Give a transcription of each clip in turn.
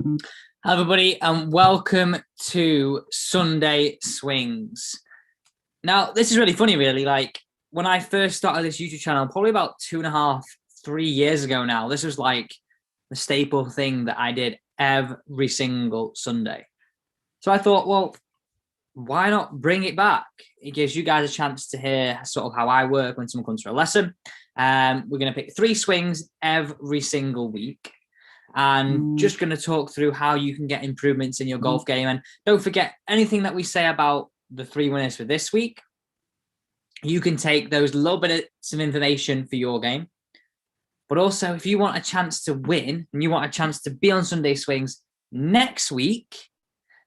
Hi everybody, and welcome to Sunday Swings. Now, this is really funny, really. Like, when I first started this YouTube channel, probably about 2.5, 3 years ago now, this was like the staple thing that I did every single Sunday. So I thought, well, why not bring it back? It gives you guys a chance to hear sort of how I work when someone comes for a lesson. We're going to pick 3 swings every single week. And just going to talk through how you can get improvements in your golf game. And don't forget, anything that we say about the 3 winners for this week, you can take those little bits of information for your game. But also, if you want a chance to win and you want a chance to be on Sunday Swings next week,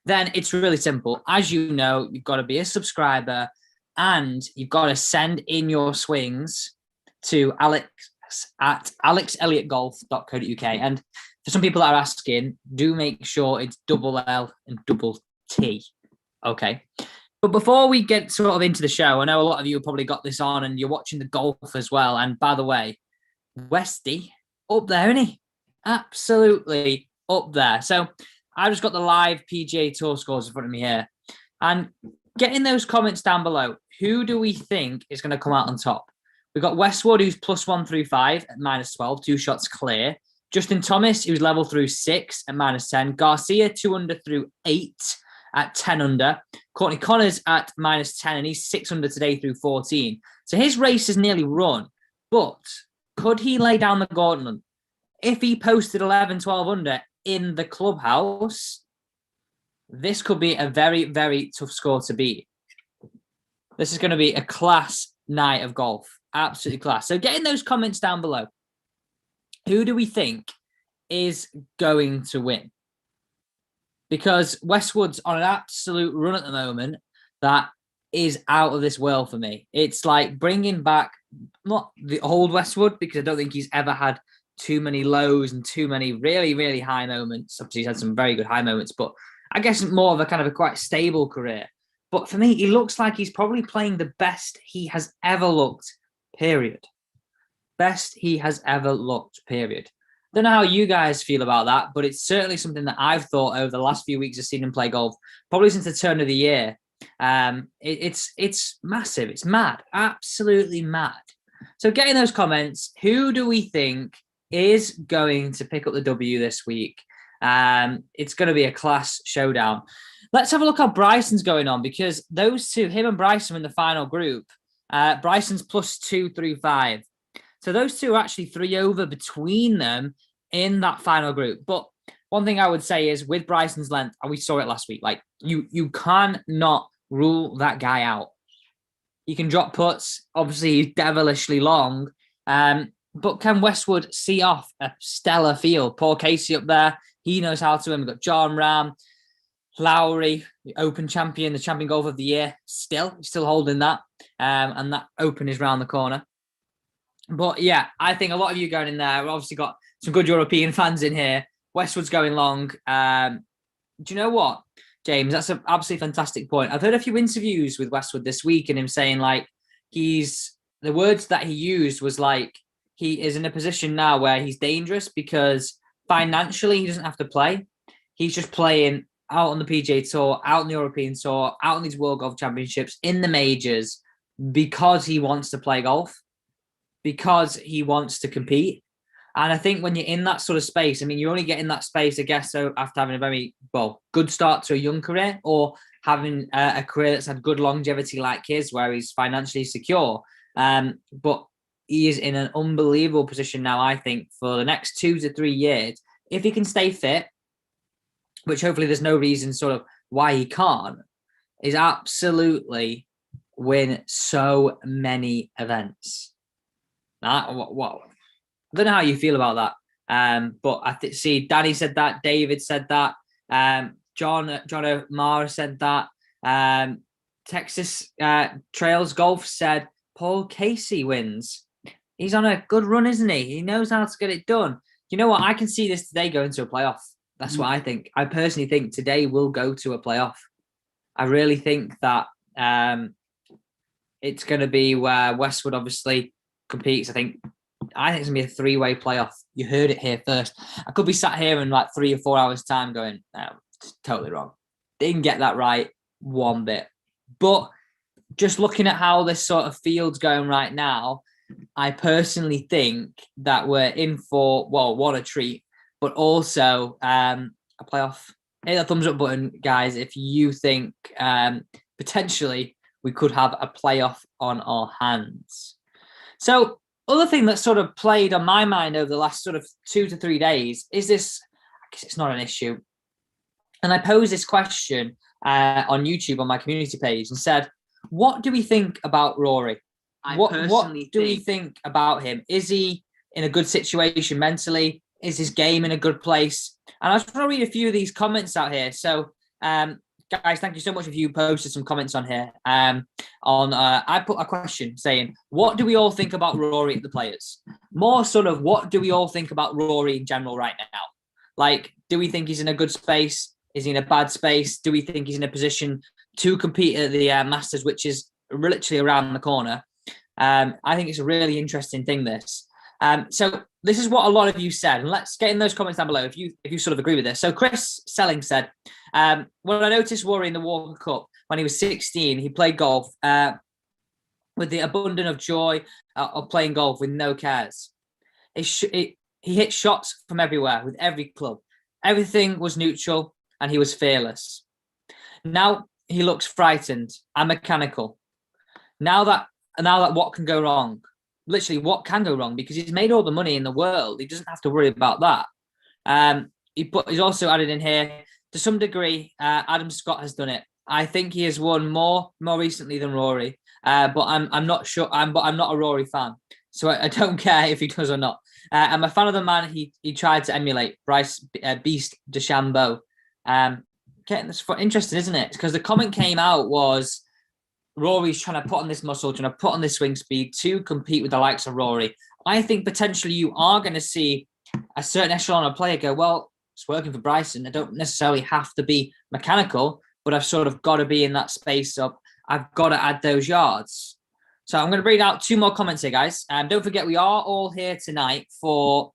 then it's really simple. As you know, you've got to be a subscriber and you've got to send in your swings to Alex at alexelliottgolf.co.uk. And for some people that are asking, do make sure it's double L and double T. Okay. But before we get sort of into the show, I know a lot of you have probably got this on and you're watching the golf as well. And by the way, Westy, up there, isn't he? Absolutely up there. So I just got the live PGA Tour scores in front of me here. And get in those comments down below. Who do we think is going to come out on top? We've got Westwood, who's +1 through 5 at -12, 2 shots clear. Justin Thomas, who's level through 6 at -10. Garcia, 2 under through 8 at 10 under. Courtney Connors at -10, and he's 6 under today through 14. So his race is nearly run. But could he lay down the gauntlet? If he posted 11, 12 under in the clubhouse, this could be a very, very tough score to beat. This is going to be a class night of golf. Absolutely class. So get in those comments down below. Who do we think is going to win? Because Westwood's on an absolute run at the moment that is out of this world for me. It's like bringing back, not the old Westwood, because I don't think he's ever had too many lows and too many really, really high moments. Obviously, he's had some very good high moments, but I guess more of a kind of a quite stable career. But for me, he looks like he's probably playing the best he has ever looked, period. Best he has ever looked, period. Don't know how you guys feel about that, but it's certainly something that I've thought over the last few weeks of seeing him play golf, probably since the turn of the year. It's massive. It's mad. Absolutely mad. So get in those comments. Who do we think is going to pick up the W this week? It's going to be a class showdown. Let's have a look how Bryson's going on, because those two, him and Bryson, in the final group. Bryson's +2 through 5. So those two are actually 3 over between them in that final group. But one thing I would say is with Bryson's length, and we saw it last week, like you cannot rule that guy out. He can drop putts. Obviously, he's devilishly long. But can Westwood see off a stellar field? Paul Casey up there. He knows how to win. We've got John Rahm, Lowry, the Open champion, the champion golf of the year. Still holding that. And that Open is round the corner. But yeah, I think a lot of you going in there. We've obviously got some good European fans in here. Westwood's going long. Do you know what, James? That's an absolutely fantastic point. I've heard a few interviews with Westwood this week and him saying like the words that he used was like he is in a position now where he's dangerous because financially he doesn't have to play. He's just playing out on the PGA Tour, out on the European Tour, out on these World Golf Championships, in the majors, because he wants to play golf, because he wants to compete. And I think when you're in that sort of space, I mean, you only get in that space, I guess, so after having a very, good start to a young career, or having a career that's had good longevity like his, where he's financially secure. But he is in an unbelievable position now, I think, for the next 2 to 3 years. If he can stay fit, which hopefully there's no reason sort of why he can't, is absolutely win so many events. What? I don't know how you feel about that. But I see Danny said that, David said that, John O'Mara said that, Texas Trails Golf said Paul Casey wins. He's on a good run, isn't he? He knows how to get it done. You know what? I can see this today going to a playoff. That's what I think. I personally think today will go to a playoff. I really think that it's going to be where Westwood obviously competes. I think I think it's going to be a three-way playoff. You heard it here first. I could be sat here in like 3 or 4 hours' time going, no, it's totally wrong. Didn't get that right one bit. But just looking at how this sort of field's going right now, I personally think that we're in for, well, what a treat, but also a playoff. Hit the thumbs up button, guys, if you think potentially we could have a playoff on our hands. So, other thing that sort of played on my mind over the last sort of 2 to 3 days is this, I guess it's not an issue. And I posed this question on YouTube on my community page and said, what do we think about Rory? What do we think about him? Is he in a good situation mentally? Is his game in a good place? And I just want to read a few of these comments out here. So, guys, thank you so much if you posted some comments on here. I put a question saying, what do we all think about Rory at the players? More sort of, what do we all think about Rory in general right now? Like, do we think he's in a good space? Is he in a bad space? Do we think he's in a position to compete at the Masters, which is literally around the corner? I think it's a really interesting thing, this. So this is what a lot of you said, and let's get in those comments down below if you sort of agree with this. So Chris Selling said, when I noticed Rory in the Walker Cup when he was 16, he played golf with the abundance of joy of playing golf with no cares. He hit shots from everywhere with every club. Everything was neutral and he was fearless. Now he looks frightened and mechanical. Now that what can go wrong? Literally, what can go wrong? Because he's made all the money in the world. He doesn't have to worry about that. He's also added in here, to some degree, Adam Scott has done it. I think he has won more recently than Rory. But I'm not sure. I'm not a Rory fan, so I don't care if he does or not. I'm a fan of the man he tried to emulate, Bryce Beast DeChambeau. It's interesting, isn't it? Because the comment came out was, Rory's trying to put on this muscle, trying to put on this swing speed to compete with the likes of Rory. I think potentially you are going to see a certain echelon of player go, well, it's working for Bryson. I don't necessarily have to be mechanical, but I've sort of got to be in that space of, I've got to add those yards. So I'm going to read out 2 more comments here, guys. Don't forget, we are all here tonight for,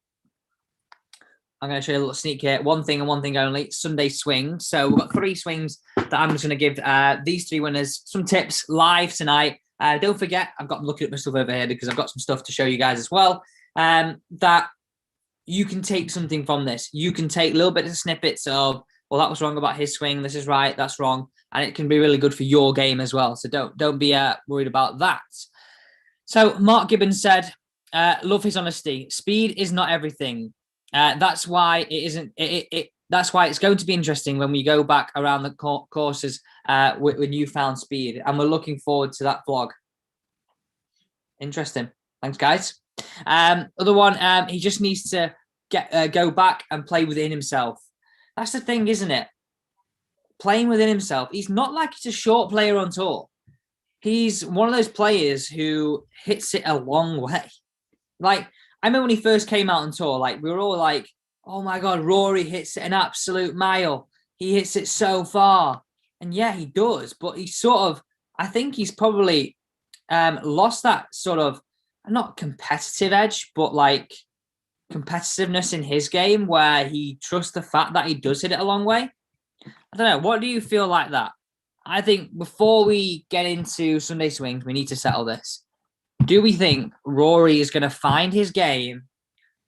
I'm going to show you a little sneak here. One thing and one thing only, Sunday swing. So we've got 3 swings that I'm just going to give these 3 winners some tips live tonight. Don't forget, I've got looking at my stuff over here because I've got some stuff to show you guys as well. That you can take something from this. You can take little bits of snippets of, well, that was wrong about his swing. This is right. That's wrong. And it can be really good for your game as well. So don't be worried about that. So Mark Gibbons said, love his honesty. Speed is not everything. That's why it isn't. That's why it's going to be interesting when we go back around the courses with newfound speed, and we're looking forward to that vlog. Interesting. Thanks, guys. Other one. He just needs to go back and play within himself. That's the thing, isn't it? Playing within himself. He's not like he's a short player on tour. He's one of those players who hits it a long way. Like, I remember when he first came out on tour, like, we were all like, oh my God, Rory hits it an absolute mile. He hits it so far. And yeah, he does. But he's sort of, I think he's probably lost that sort of, not competitive edge, but like competitiveness in his game where he trusts the fact that he does hit it a long way. I don't know. What do you feel like that? I think before we get into Sunday swings, we need to settle this. Do we think Rory is going to find his game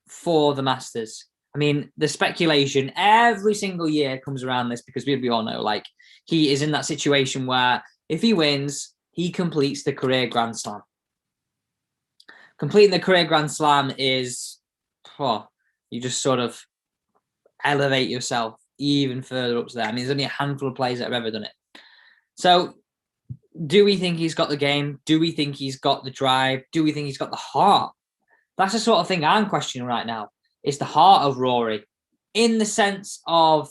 for the Masters? I mean, the speculation every single year comes around this because we all know, like, he is in that situation where if he wins, he completes the career Grand Slam. Completing the career Grand Slam is, you just sort of elevate yourself even further up to there. I mean, there's only a handful of players that have ever done it. So do we think he's got the game? Do we think he's got the drive? Do we think he's got the heart? That's the sort of thing I'm questioning right now. It's the heart of Rory in the sense of,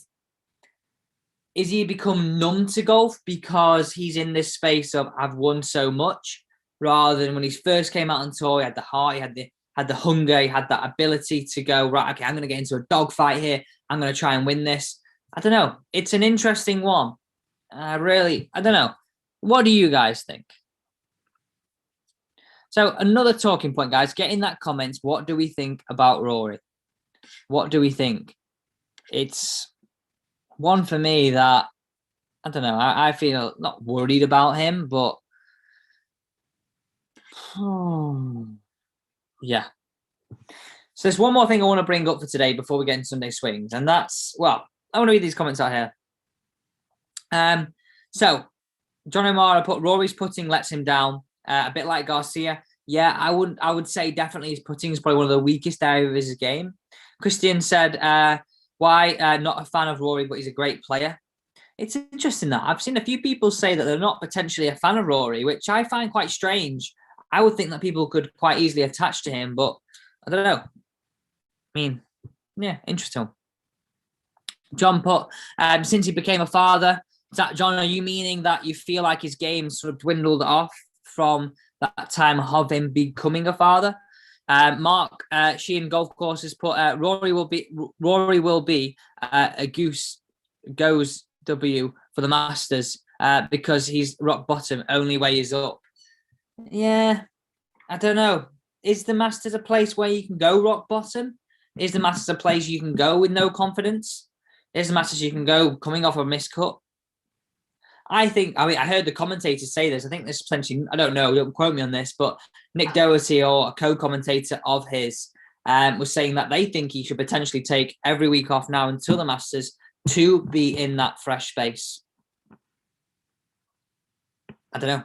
is he become numb to golf because he's in this space of, I've won so much, rather than when he first came out on tour, he had the heart, he had the hunger, he had that ability to go, right, okay, I'm going to get into a dogfight here. I'm going to try and win this. I don't know. It's an interesting one. I don't know. What do you guys think? So another talking point, guys, get in that comments. What do we think about Rory? What do we think? It's one for me that, I don't know, I feel not worried about him, but yeah. So there's one more thing I want to bring up for today before we get into Sunday swings, and that's, well, I want to read these comments out here. So John O'Mara put Rory's putting lets him down, a bit like Garcia. Yeah, I would say definitely his putting is probably one of the weakest areas of his game. Christian said, why not a fan of Rory, but he's a great player. It's interesting that I've seen a few people say that they're not potentially a fan of Rory, which I find quite strange. I would think that people could quite easily attach to him, but I don't know. I mean, yeah, interesting. John put, since he became a father, John, are you meaning that you feel like his game sort of dwindled off from that time of him becoming a father? Mark Sheehan Golf Courses put, Rory will be a goes W for the Masters because he's rock bottom. Only way is up. Yeah, I don't know. Is the Masters a place where you can go rock bottom? Is the Masters a place you can go with no confidence? Is the Masters you can go coming off a miscut? I heard the commentators say this. I think there's potentially, I don't know, don't quote me on this, but Nick Doherty, or a co-commentator of his, was saying that they think he should potentially take every week off now until the Masters to be in that fresh space. I don't know.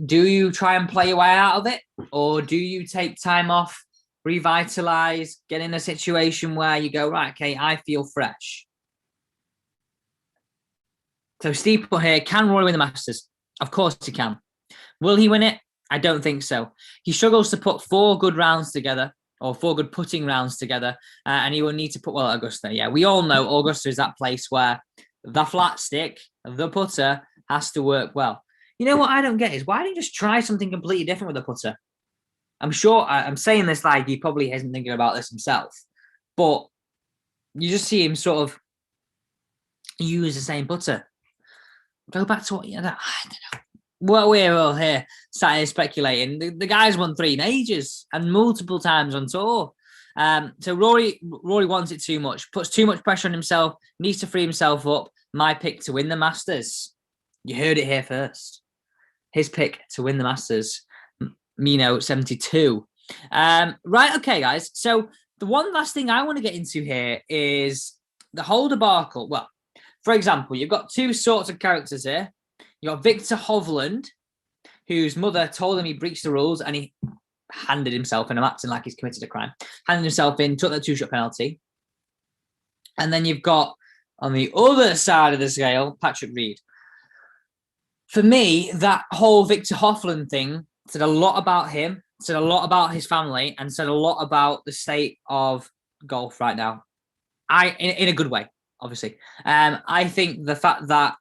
Do you try and play your way out of it? Or do you take time off, revitalize, get in a situation where you go, right, okay, I feel fresh? So Steve put here, can Rory win the Masters? Of course he can. Will he win it? I don't think so. He struggles to put 4 good rounds together, or 4 good putting rounds together, and he will need to put, well, Augusta, yeah. We all know Augusta is that place where the flat stick, the putter, has to work well. You know what I don't get is, why don't you just try something completely different with the putter? I'm sure, I'm saying this like he probably isn't thinking about this himself, but you just see him sort of use the same putter. Go back to what, I don't know. Well, we're all here sat here speculating. The guy's won 3 majors and multiple times on tour. So Rory wants it too much, puts too much pressure on himself, needs to free himself up. My pick to win the Masters. You heard it here first. His pick to win the Masters. Mino 72. Right, okay, guys. So the one last thing I want to get into here is the whole debacle. Well, for example, you've got 2 sorts of characters here. You got Victor Hovland, whose mother told him he breached the rules and he handed himself in. I'm acting like he's committed a crime. Handed himself in, took that 2-shot penalty. And then you've got, on the other side of the scale, Patrick Reed. For me, that whole Victor Hovland thing said a lot about him, said a lot about his family, and said a lot about the state of golf right now. In a good way, obviously. I think the fact that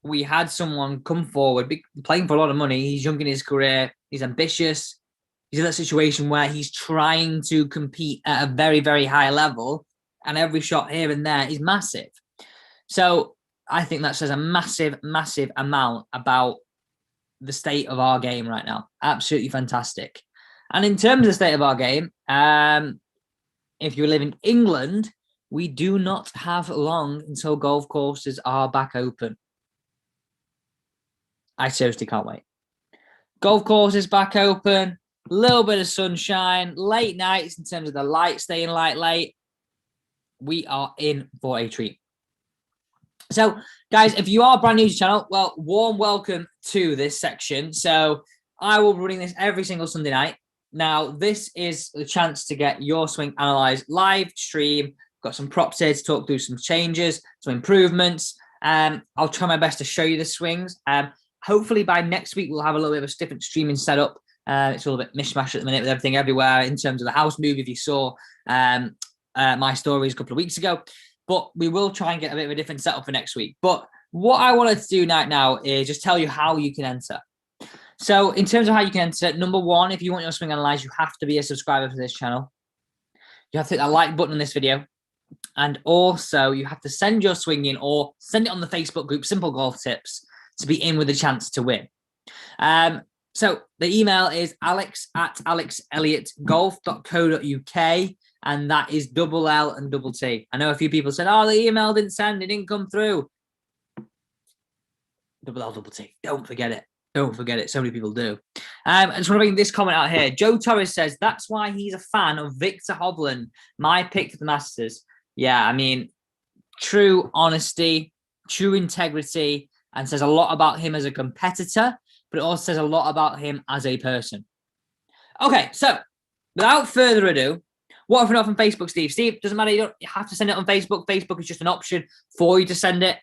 we had someone come forward, playing for a lot of money, he's young in his career, he's ambitious, he's in that situation where he's trying to compete at a very, very high level, and every shot here and there is massive. So I think that says a massive, massive amount about the state of our game right now. Absolutely fantastic. And in terms of the state of our game, if you live in England, we do not have long until golf courses are back open. I seriously can't wait. Golf courses back open, a little bit of sunshine, late nights in terms of the light staying light late. We are in for a treat. So, guys, if you are brand new to the channel, well, warm welcome to this section. So I will be running this every single Sunday night. Now, this is the chance to get your swing analysed live stream. Got some props here to talk through some changes, some improvements. I'll try my best to show you the swings. Hopefully by next week, we'll have a little bit of a different streaming setup. It's a little bit mishmash at the minute with everything everywhere in terms of the house move, if you saw my stories a couple of weeks ago. But we will try and get a bit of a different setup for next week. But what I wanted to do right now is just tell you how you can enter. So in terms of how you can enter, number 1, if you want your swing analysed, you have to be a subscriber to this channel. You have to hit that like button on this video. And also you have to send your swing in or send it on the Facebook group, Simple Golf Tips, to be in with a chance to win. So the email is alex@alexelliottgolf.co.uk, and that is double L and double T. I know a few people said, oh, the email didn't send, it didn't come through. Double L, double T. Don't forget it. Don't forget it. So many people do. I just want to bring this comment out here. Joe Torres says, that's why he's a fan of Victor Hovland, my pick for the Masters. Yeah, I mean, true honesty, true integrity, and says a lot about him as a competitor, but it also says a lot about him as a person. Okay, so without further ado, what if we're not on Facebook, Steve? Steve, doesn't matter. You don't have to send it on Facebook. Facebook is just an option for you to send it.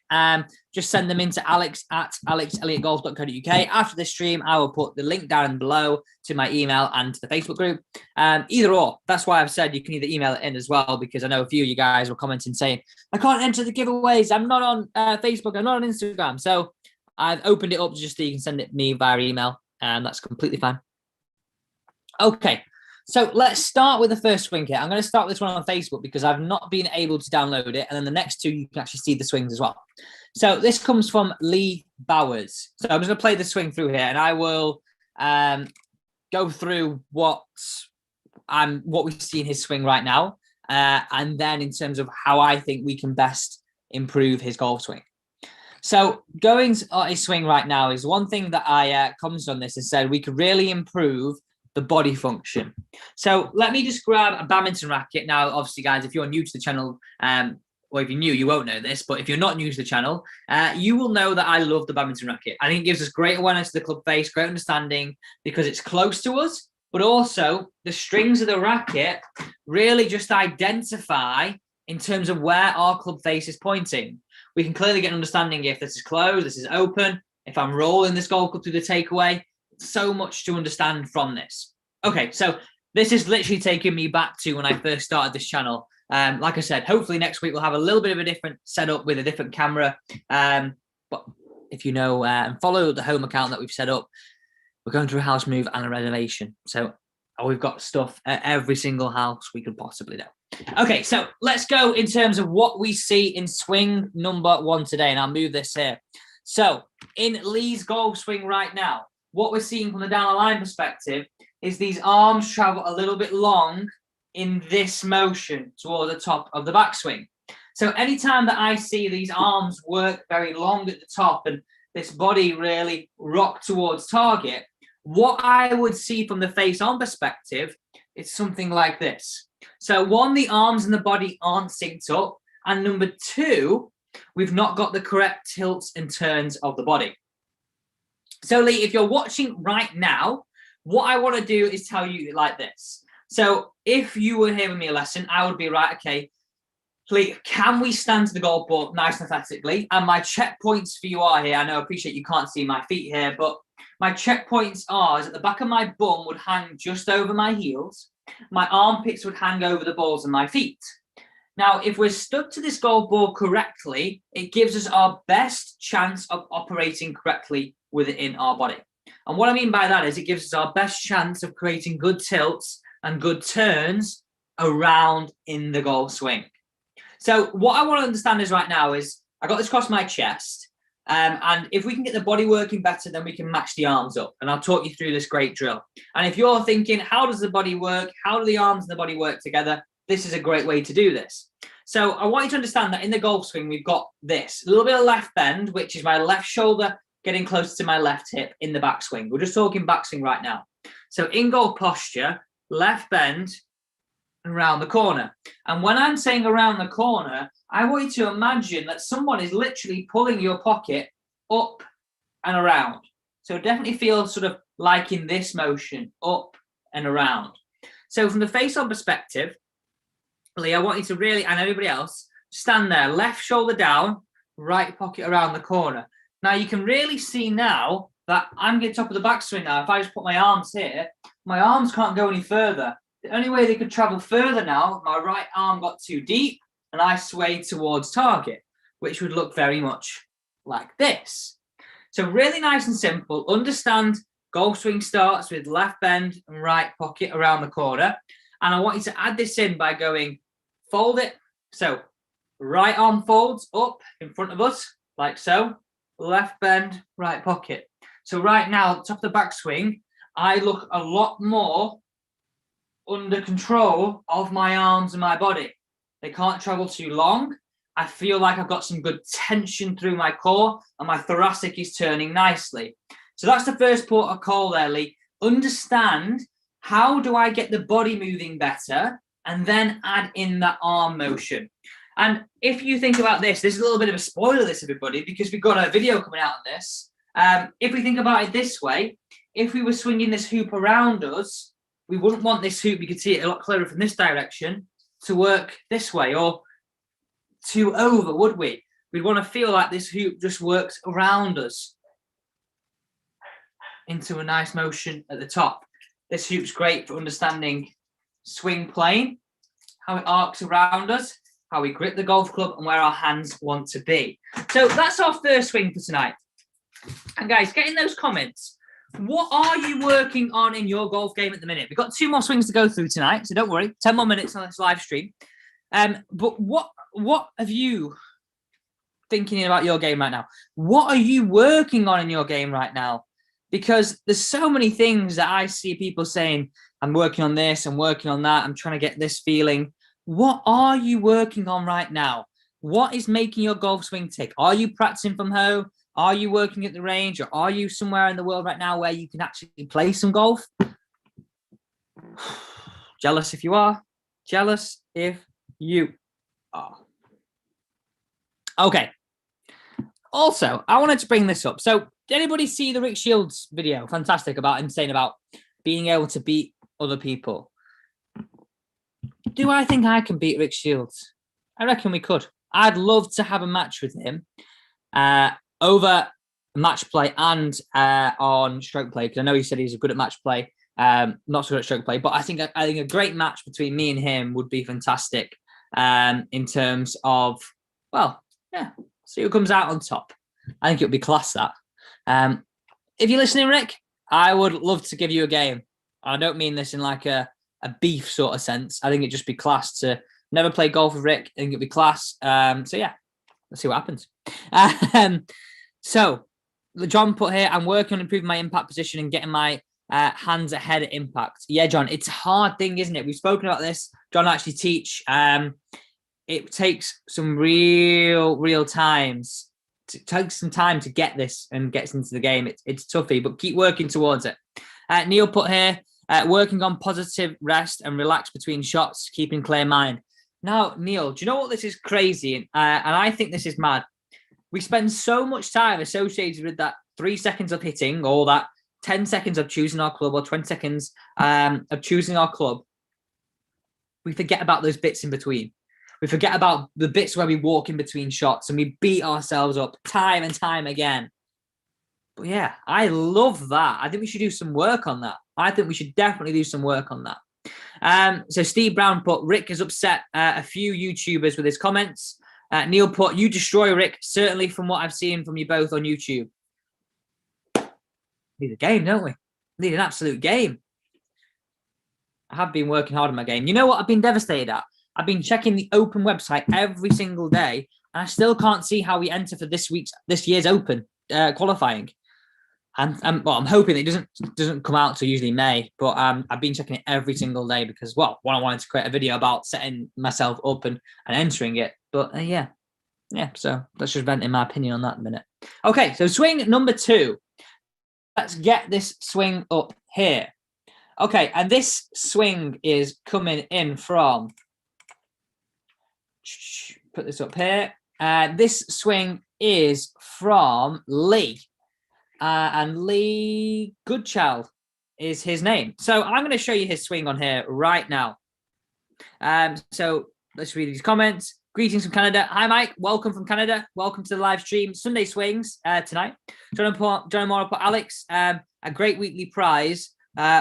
Just send them into alex@alexelliottgolf.co.uk. After this stream, I will put the link down below to my email and to the Facebook group. Either or. That's why I've said you can either email it in as well, because I know a few of you guys were commenting saying, I can't enter the giveaways. I'm not on Facebook. I'm not on Instagram. So I've opened it up just so you can send it me via email, and that's completely fine. Okay. So let's start with the first swing here. I'm going to start with this one on Facebook because I've not been able to download it. And then the next two, you can actually see the swings as well. So this comes from Lee Bowers. So I'm just going to play the swing through here, and I will go through what we see in his swing right now. And then in terms of how I think we can best improve his golf swing. So going on his swing right now is one thing that I commented on this and said we could really improve the body function. So let me just grab a badminton racket. Now, obviously, guys, if you're new to the channel, or if you're new, you won't know this, but if you're not new to the channel, you will know that I love the badminton racket. I think it gives us great awareness of the club face, great understanding, because it's close to us, but also the strings of the racket really just identify in terms of where our club face is pointing. We can clearly get an understanding if this is closed, this is open, if I'm rolling this golf club through the takeaway. So much to understand from this. Okay, so this is literally taking me back to when I first started this channel. Like I said, hopefully next week we'll have a little bit of a different setup with a different camera. But if you know and follow the home account that we've set up, we're going through a house move and a renovation. So we've got stuff at every single house we could possibly do. Okay, so let's go in terms of what we see in swing number one today. And I'll move this here. So in Lee's golf swing right now, what we're seeing from the down the line perspective is these arms travel a little bit long in this motion toward the top of the backswing. So anytime that I see these arms work very long at the top and this body really rock towards target, what I would see from the face-on perspective is something like this. So one, the arms and the body aren't synced up. And number two, we've not got the correct tilts and turns of the body. So Lee, if you're watching right now, what I want to do is tell you like this. So if you were hearing me a lesson, I would be right, okay, Lee, can we stand to the golf ball nice and athletically? And my checkpoints for you are here. I know, I appreciate you can't see my feet here, but my checkpoints are is at the back of my bum would hang just over my heels. My armpits would hang over the balls of my feet. Now, if we're stuck to this golf ball correctly, it gives us our best chance of operating correctly within our body. And what I mean by that is it gives us our best chance of creating good tilts and good turns around in the golf swing. So what I want to understand is right now is I got this across my chest. And if we can get the body working better, then we can match the arms up. And I'll talk you through this great drill. And if you're thinking, how does the body work? How do the arms and the body work together? This is a great way to do this. So I want you to understand that in the golf swing, we've got this, a little bit of left bend, which is my left shoulder getting close to my left hip in the backswing. We're just talking backswing right now. So in golf posture, left bend around the corner. And when I'm saying around the corner, I want you to imagine that someone is literally pulling your pocket up and around. So definitely feel sort of like in this motion, up and around. So from the face-on perspective, Lee, I want you to really, and everybody else, stand there, left shoulder down, right pocket around the corner. Now you can really see now that I'm getting top of the backswing now. If I just put my arms here, my arms can't go any further. The only way they could travel further now, my right arm got too deep and I swayed towards target, which would look very much like this. So really nice and simple. Understand golf swing starts with left bend and right pocket around the corner. And I want you to add this in by going, fold it. So right arm folds up in front of us, like so. Left bend, right pocket. So right now, top of the backswing, I look a lot more under control of my arms and my body. They can't travel too long. I feel like I've got some good tension through my core and my thoracic is turning nicely. So that's the first port of call there, Lee. Understand, how do I get the body moving better and then add in that arm motion? And if you think about this is a little bit of a spoiler, this, everybody, because we've got a video coming out on this. If we think about it this way, if we were swinging this hoop around us, we wouldn't want this hoop, you can see it a lot clearer from this direction, to work this way or to over, would we? We'd want to feel like this hoop just works around us into a nice motion at the top. This hoop's great for understanding swing plane, how it arcs around us, how we grip the golf club, and where our hands want to be. So that's our first swing for tonight. And guys, get in those comments. What are you working on in your golf game at the minute? We've got 2 more swings to go through tonight, so don't worry. 10 more minutes on this live stream. But what have you thinking about your game right now? What are you working on in your game right now? Because there's so many things that I see people saying, I'm working on this, I'm working on that, I'm trying to get this feeling. What are you working on right now? What is making your golf swing tick? Are you practicing from home? Are you working at the range, or are you somewhere in the world right now where you can actually play some golf? Jealous if you are. Jealous if you are. Okay. Also, I wanted to bring this up. So, did anybody see the Rick Shields video? Fantastic, about him saying about being able to beat other people. Do I think I can beat Rick Shields? I reckon we could. I'd love to have a match with him over match play and on stroke play, because I know he said he's good at match play, not so good at stroke play. But I think a great match between me and him would be fantastic in terms of, well, yeah, see who comes out on top. I think it would be class, that. If you're listening, Rick, I would love to give you a game. I don't mean this in like a beef sort of sense. I think it'd just be class to never play golf with Rick. I think it'd be class. So yeah, let's see what happens. So John put here, I'm working on improving my impact position and getting my hands ahead at impact. Yeah, John, it's a hard thing, isn't it? We've spoken about this. John actually teach. It takes some real times. It takes some time to get this and gets into the game. It's toughy, but keep working towards it. Neil put here, working on positive rest and relax between shots, keeping clear mind. Now, Neil, do you know what? This is crazy, and I think this is mad. We spend so much time associated with that 3 seconds of hitting, or that 10 seconds of choosing our club, or 20 seconds of choosing our club. We forget about those bits in between. We forget about the bits where we walk in between shots and we beat ourselves up time and time again. But yeah, I love that. I think we should do some work on that. I think we should definitely do some work on that. So Steve Brown put, Rick has upset a few YouTubers with his comments. Neil put, you destroy Rick, certainly from what I've seen from you both on YouTube. Need a game, don't we? Need an absolute game. I have been working hard on my game. You know what I've been devastated at? I've been checking the Open website every single day, and I still can't see how we enter for this year's Open qualifying. And I'm hoping it doesn't come out till usually May, but I've been checking it every single day because, well, one, I wanted to create a video about setting myself up and entering it. But yeah. So let's just vent in my opinion on that in a minute. Okay, so swing number 2. Let's get this swing up here. Okay, and this swing is coming in from. Put this up here. This swing is from Lee. And Lee Goodchild is his name. So I'm going to show you his swing on here right now. So let's read these comments. Greetings from Canada. Hi, Mike. Welcome from Canada. Welcome to the live stream. Sunday Swings tonight. John Moore put, Alex, a great weekly prize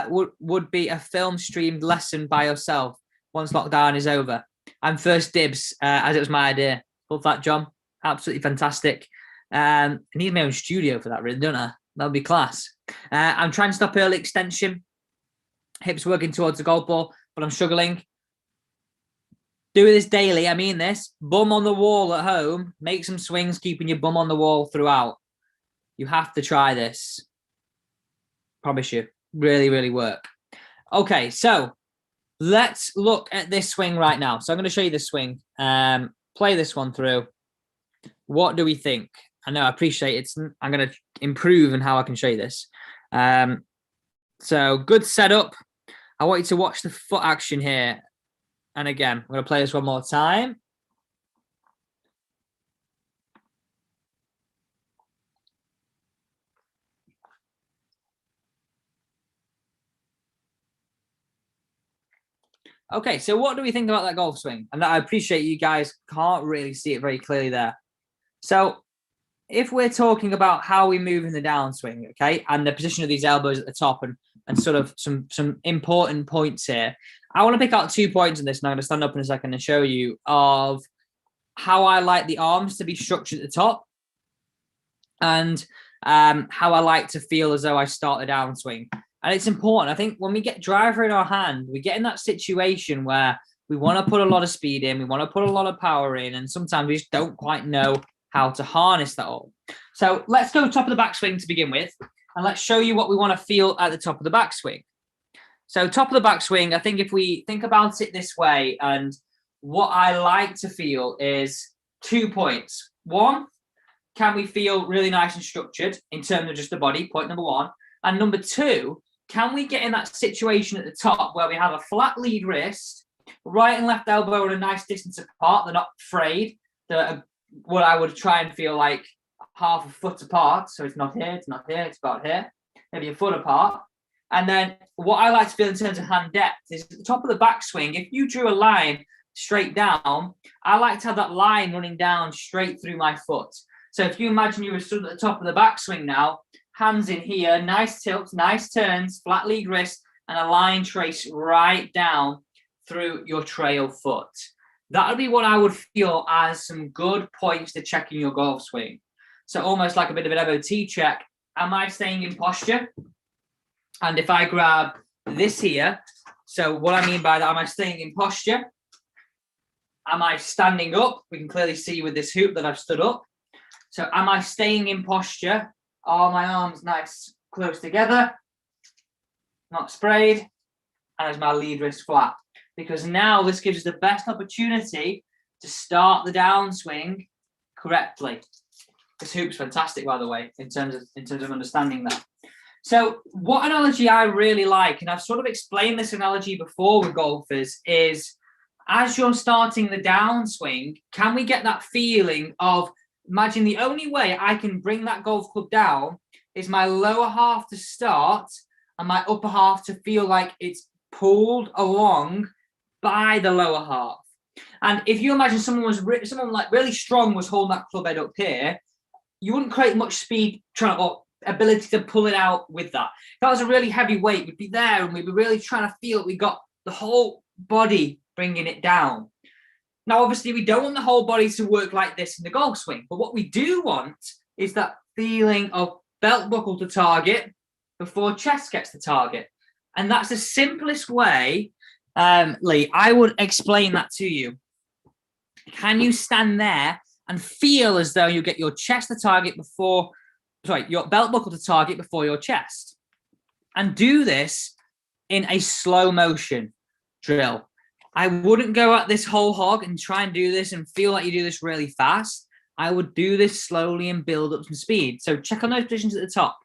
would be a film streamed lesson by yourself once lockdown is over. I'm first dibs, as it was my idea. Love that, John. Absolutely fantastic. I need my own studio for that, really, don't I? That would be class. I'm trying to stop early extension. Hips working towards the golf ball, but I'm struggling. Do this daily. I mean this. Bum on the wall at home. Make some swings, keeping your bum on the wall throughout. You have to try this. Promise you, really, really work. Okay, so let's look at this swing right now. So I'm going to show you this swing. Play this one through. What do we think? I know, I appreciate it. I'm going to improve on how I can show you this. So good setup. I want you to watch the foot action here. And again, I'm going to play this one more time. Okay, so what do we think about that golf swing? And I appreciate you guys can't really see it very clearly there. So if we're talking about how we move in the downswing, okay, and the position of these elbows at the top and sort of some important points here, I want to pick out 2 points in this, and I'm going to stand up in a second and show you of how I like the arms to be structured at the top and how I like to feel as though I start the downswing. And it's important. I think when we get driver in our hand, we get in that situation where we want to put a lot of speed in, we want to put a lot of power in, and sometimes we just don't quite know how to harness that all. So let's go top of the backswing to begin with, and let's show you what we want to feel at the top of the backswing. So top of the backswing, I think if we think about it this way, and what I like to feel is 2 points. One, can we feel really nice and structured in terms of just the body, point number 1. And number 2, can we get in that situation at the top where we have a flat lead wrist, right and left elbow at a nice distance apart, they're not frayed, they're what I would try and feel like half a foot apart. So it's not here, it's not here, it's about here, maybe a foot apart. And then what I like to feel in terms of hand depth is at the top of the backswing, if you drew a line straight down, I like to have that line running down straight through my foot. So if you imagine you were stood at the top of the backswing now, hands in here, nice tilts, nice turns, flat lead wrist, and a line trace right down through your trail foot. That would be what I would feel as some good points to check in your golf swing. So almost like a bit of an MOT check. Am I staying in posture? And if I grab this here, so what I mean by that, am I staying in posture? Am I standing up? We can clearly see with this hoop that I've stood up. So am I staying in posture? Are my arms nice, close together, not sprayed? And is my lead wrist flat? Because now this gives us the best opportunity to start the downswing correctly. This hoop's fantastic, by the way, in terms of understanding that. So what analogy I really like, and I've sort of explained this analogy before with golfers, is as you're starting the downswing, can we get that feeling of, imagine the only way I can bring that golf club down is my lower half to start and my upper half to feel like it's pulled along by the lower half. And if you imagine someone like really strong was holding that club head up here, you wouldn't create much speed or ability to pull it out with that. If that was a really heavy weight, we'd be there and we'd be really trying to feel we got the whole body bringing it down. Now, obviously, we don't want the whole body to work like this in the golf swing, but what we do want is that feeling of belt buckle to target before chest gets to target. And that's the simplest way, Lee, I would explain that to you. Can you stand there and feel as though you get your chest to target your belt buckle to target before your chest? And do this in a slow motion drill. I wouldn't go at this whole hog and try and do this and feel like you do this really fast. I would do this slowly and build up some speed. So check on those positions at the top.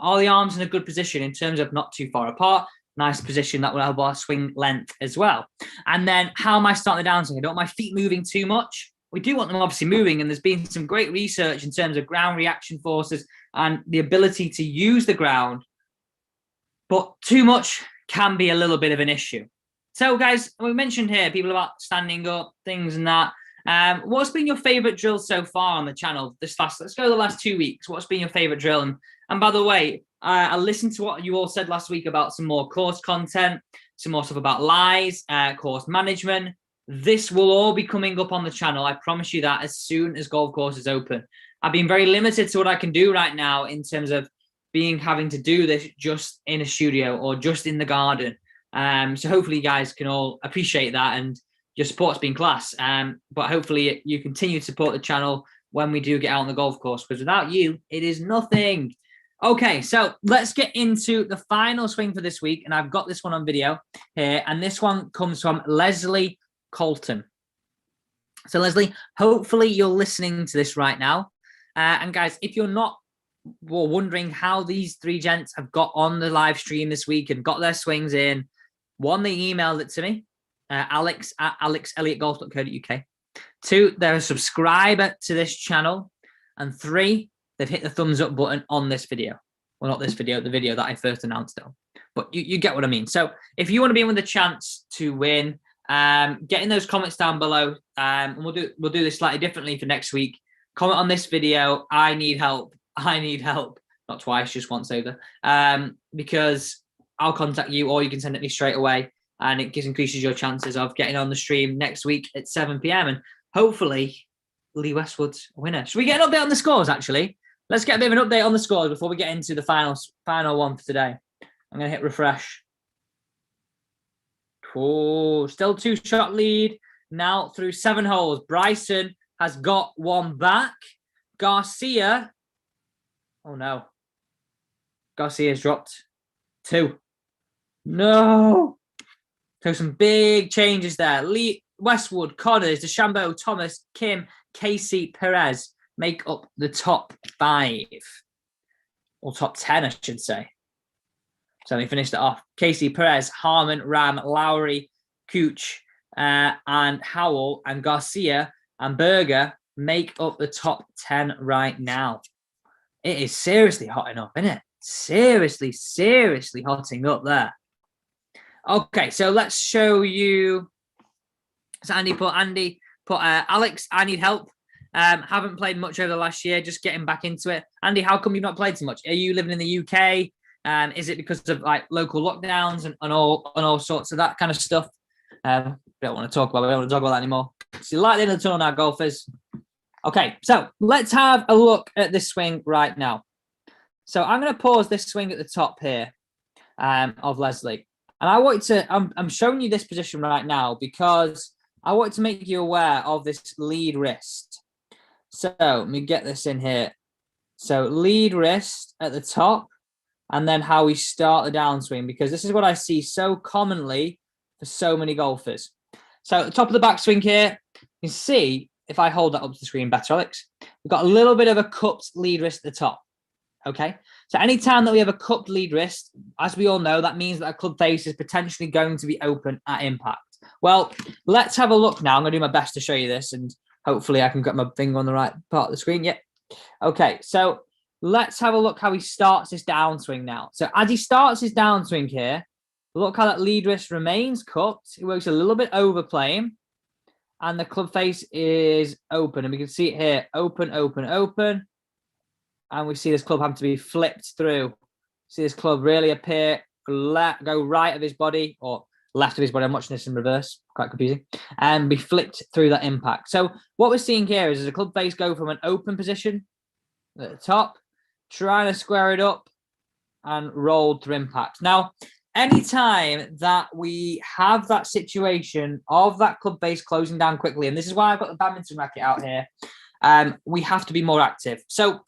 Are the arms in a good position in terms of not too far apart? Nice position that will help our swing length as well. And then how am I starting the downswing? I don't want my feet moving too much. We do want them obviously moving, and there's been some great research in terms of ground reaction forces and the ability to use the ground. But too much can be a little bit of an issue. So, guys, we mentioned here people about standing up, things and that. What's been your favorite drill so far on the channel? Let's go the last 2 weeks. What's been your favorite drill? And by the way, I listened to what you all said last week about some more course content, some more stuff about lies, course management. This will all be coming up on the channel. I promise you that as soon as golf courses open. I've been very limited to what I can do right now in terms of having to do this just in a studio or just in the garden. So hopefully you guys can all appreciate that, and your support's been class. But hopefully you continue to support the channel when we do get out on the golf course, because without you, it is nothing. Okay, so let's get into the final swing for this week. And I've got this one on video here. And this one comes from Leslie Colton. So Leslie, hopefully you're listening to this right now. And guys, if you're not wondering how these three gents have got on the live stream this week and got their swings in, one, they emailed it to me, Alex at alexelliottgolf.co.uk. Two, they're a subscriber to this channel. And three, they've hit the thumbs up button on this video. Well, not this video, the video that I first announced it on. But you get what I mean. So if you want to be in with a chance to win, get in those comments down below. And we'll do this slightly differently for next week. Comment on this video. I need help. I need help. Not twice, just once over. Because I'll contact you, or you can send it me straight away. And it increases your chances of getting on the stream next week at 7 p.m. And hopefully Lee Westwood's a winner. Should we get an update on the scores, actually? Let's get a bit of an update on the scores before we get into the final one for today. I'm going to hit refresh. Oh, still 2-shot lead. Now through 7 holes. Bryson has got one back. Garcia. Oh, no. Garcia's dropped 2. No. So some big changes there. Lee Westwood, Connors, DeChambeau, Thomas, Kim, Casey, Perez make up the top 5. Or top 10, I should say. So we finished it off. Casey, Perez, Harmon, Ram, Lowry, Cooch, and Howell, and Garcia and Berger make up the top 10 right now. It is seriously hotting up, isn't it? Seriously hotting up there. Okay, so let's show you. So Andy put Alex, I need help. Haven't played much over the last year, just getting back into it. Andy, how come you've not played so much? Are you living in the UK? Is it because of like local lockdowns and all sorts of that kind of stuff? We don't want to talk about that anymore. So you're lightly in the tunnel now, golfers. Okay, so let's have a look at this swing right now. So I'm going to pause this swing at the top here of Leslie. And I want to, I'm showing you this position right now because I want to make you aware of this lead wrist. So let me get this in here. So lead wrist at the top, and then how we start the downswing, because this is what I see so commonly for so many golfers. So at the top of the backswing here, you can see, if I hold that up to the screen better, Alex, we've got a little bit of a cupped lead wrist at the top. Okay, so anytime that we have a cupped lead wrist, as we all know, that means that our club face is potentially going to be open at impact. Well, let's have a look now. I'm going to do my best to show you this, and hopefully I can get my finger on the right part of the screen. Yep. Okay, so let's have a look how he starts his downswing now. So as he starts his downswing here, look how that lead wrist remains cupped. It works a little bit overplaying, and the club face is open. And we can see it here, open, open, open. And we see this club having to be flipped through. See this club really appear, go right of his body, or left of his body. I'm watching this in reverse, quite confusing, and be flipped through that impact. So what we're seeing here is the club face go from an open position at the top, trying to square it up, and rolled through impact. Now, anytime that we have that situation of that club face closing down quickly, and this is why I've got the badminton racket out here, we have to be more active. So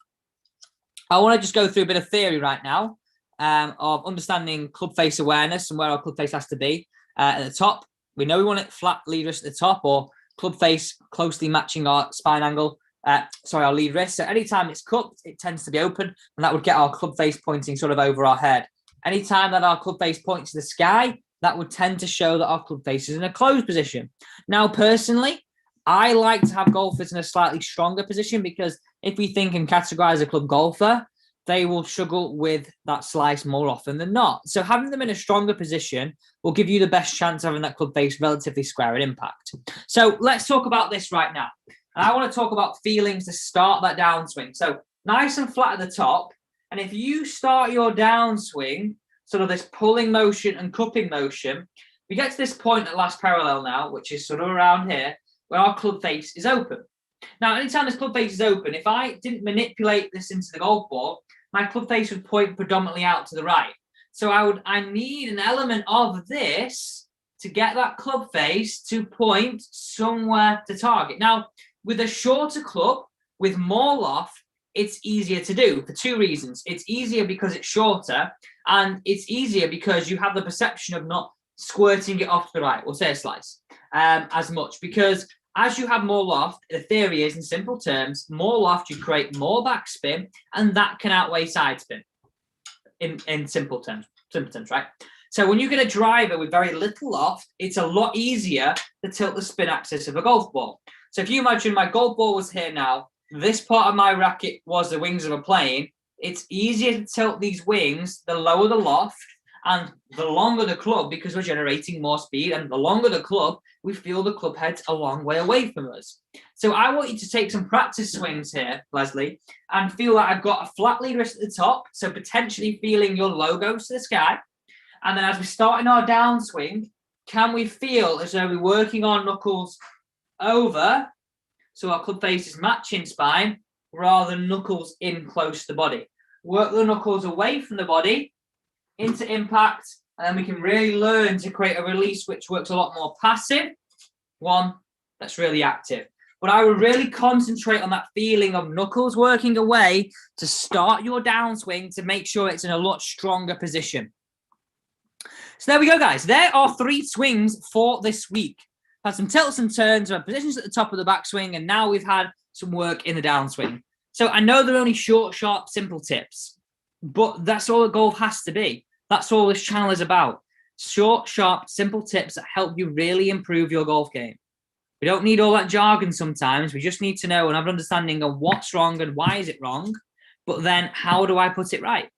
I want to just go through a bit of theory right now of understanding club face awareness and where our club face has to be. At the top, we know we want it flat lead wrist at the top, or club face closely matching our spine angle. Our lead wrist. So anytime it's cupped, it tends to be open, and that would get our club face pointing sort of over our head. Anytime that our club face points to the sky, that would tend to show that our club face is in a closed position. Now, personally, I like to have golfers in a slightly stronger position, because if we think and categorize a club golfer, they will struggle with that slice more often than not. So having them in a stronger position will give you the best chance of having that club face relatively square at impact. So let's talk about this right now. And I want to talk about feelings to start that downswing. So nice and flat at the top. And if you start your downswing, sort of this pulling motion and cupping motion, we get to this point at last parallel now, which is sort of around here, where our club face is open. Now, anytime this club face is open, if I didn't manipulate this into the golf ball, my club face would point predominantly out to the right. So I need an element of this to get that club face to point somewhere to target. Now, with a shorter club, with more loft, it's easier to do for two reasons. It's easier because it's shorter, and it's easier because you have the perception of not squirting it off to the right, or say a slice, as much, because as you have more loft, the theory is, in simple terms, more loft, you create more backspin, and that can outweigh side spin in simple terms, right? So when you get a driver with very little loft, it's a lot easier to tilt the spin axis of a golf ball. So if you imagine my golf ball was here now, this part of my racket was the wings of a plane, it's easier to tilt these wings the lower the loft and the longer the club, because we're generating more speed, and the longer the club, we feel the club head's a long way away from us. So I want you to take some practice swings here, Leslie, and feel like I've got a flat lead wrist at the top, so potentially feeling your logos to the sky. And then as we start in our downswing, can we feel as though we're working our knuckles over, so our club face is matching spine, rather than knuckles in close to the body. Work the knuckles away from the body, into impact, and then we can really learn to create a release which works a lot more passive, one that's really active. But I would really concentrate on that feeling of knuckles working away to start your downswing to make sure it's in a lot stronger position. So there we go, guys. There are 3 swings for this week. Had some tilts and turns, our positions at the top of the backswing, and now we've had some work in the downswing. So I know they're only short, sharp, simple tips, but that's all that golf has to be. That's all this channel is about. Short, sharp, simple tips that help you really improve your golf game. We don't need all that jargon sometimes. We just need to know and have an understanding of what's wrong and why is it wrong. But then how do I put it right?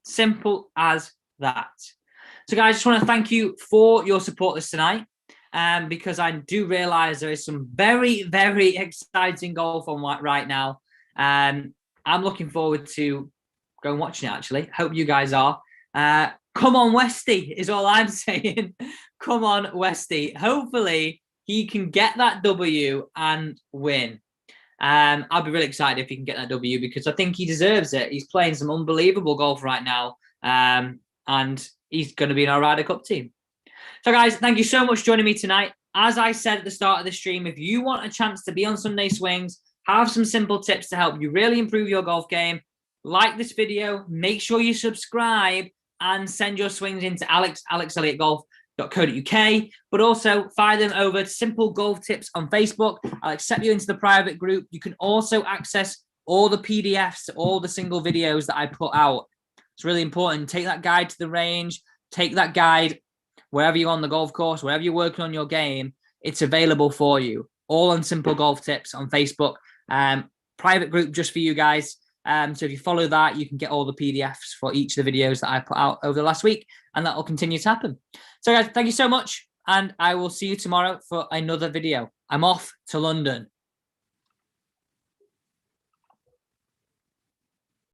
Simple as that. So guys, I just want to thank you for your support this tonight. Because I do realize there is some very, very exciting golf on right now. I'm looking forward to going watching it, actually. Hope you guys are. Come on, Westy, is all I'm saying. Come on, Westy. Hopefully, he can get that W and win. I'll be really excited if he can get that W, because I think he deserves it. He's playing some unbelievable golf right now. And he's going to be in our Ryder Cup team. So, guys, thank you so much for joining me tonight. As I said at the start of the stream, if you want a chance to be on Sunday Swings, have some simple tips to help you really improve your golf game, like this video, make sure you subscribe, and send your swings into alexelliottgolf.co.uk, but also fire them over to Simple Golf Tips on Facebook. I'll accept you into the private group. You can also access all the PDFs, all the single videos that I put out. It's really important. Take that guide to the range, take that guide wherever you're on the golf course, wherever you're working on your game, it's available for you. All on Simple Golf Tips on Facebook. Private group just for you guys. So if you follow that, you can get all the PDFs for each of the videos that I put out over the last week, and that will continue to happen. So guys, thank you so much, and I will see you tomorrow for another video. I'm off to London.